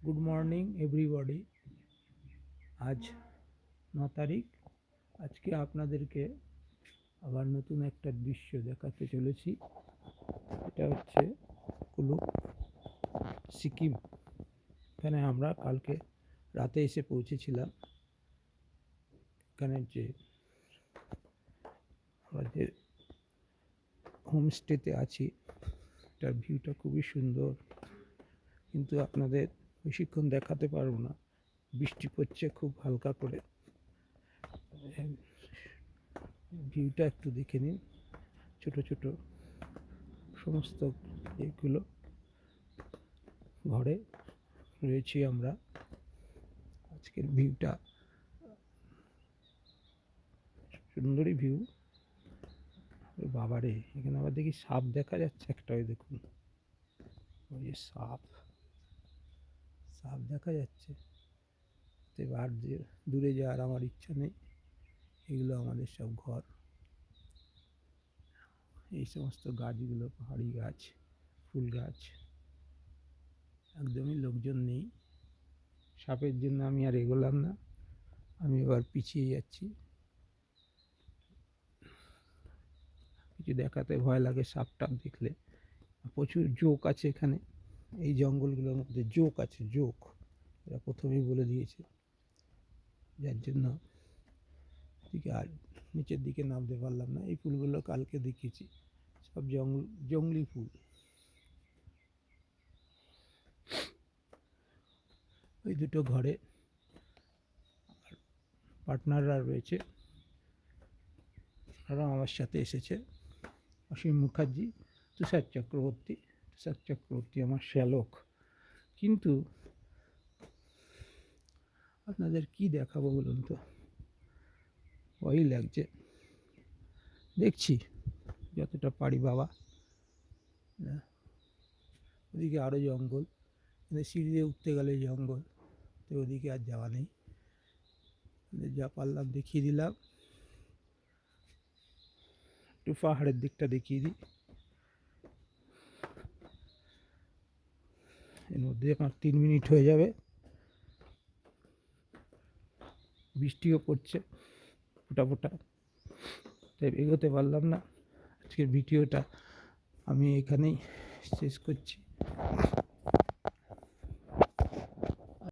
Good morning everybody. আজ 9 তারিখ। আজকে আপনাদেরকে আবার নতুন একটা দৃশ্য দেখাতে চলেছি। এটা হচ্ছে কুলুক, সিকিম। এখানে আমরা কালকে রাতে এসে পৌঁছেছিলাম। এখানে যে আমাদের হোমস্টেতে আছি, এটার ভিউটা খুবই সুন্দর, কিন্তু আপনাদের বেশিক্ষণ দেখাতে পারবো না, বৃষ্টি পড়ছে খুব হালকা করে। ভিউটা একটু দেখে নিন। ছোট ছোট সমস্ত এগুলো ঘরে রয়েছি আমরা। আজকের ভিউটা সুন্দরই ভিউ। বাবারে, এখানে আবার দেখি সাপ দেখা যাচ্ছে একটা, ওই দেখুন, ওই যে সাপ দেখা যাচ্ছে। আর যে দূরে যাওয়ার আমার ইচ্ছা নেই। এগুলো আমাদের সব ঘর। এই সমস্ত গাছগুলো পাহাড়ি গাছ, ফুল গাছ, একদমই লোকজন নেই। সাপের জন্য আমি আর এগোলাম না, আমি এবার পিছিয়ে যাচ্ছি। কিছু দেখাতে ভয় লাগে সাপ টাপ দেখলে। প্রচুর জোক আছে এখানে, এই জঙ্গলগুলোর মধ্যে জোক আছে, জোক। এরা প্রথমেই বলে দিয়েছে, যার জন্য দিকে আর নিচের দিকে নামতে পারলাম না। এই ফুলগুলো কালকে দেখেছি, সব জঙ্গলি ফুল। ওই দুটো ঘরে পার্টনাররা রয়েছে, তারা আমার সাথে এসেছে। অসীম মুখার্জি, তুষার চক্রবর্তী আমার শ্যালক। কিন্তু আপনাদের কি দেখাবো বলুন তো, ভয়ই লাগছে। দেখছি যতটা পারি বাবা। ওদিকে আরও জঙ্গল, সিঁড়ি দিয়ে উঠতে গেলে জঙ্গল, তো ওদিকে আর যাওয়া নেই। যা পারলাম দেখিয়ে দিলাম। একটু পাহাড়ের দিকটা দেখিয়ে দিই। এর মধ্যে আমার 3 মিনিট হয়ে যাবে। বৃষ্টিও পড়ছে ফোঁটা ফোঁটা, তাই এগোতে পারলাম না। আজকের ভিডিওটা আমি এখানেই শেষ করছি।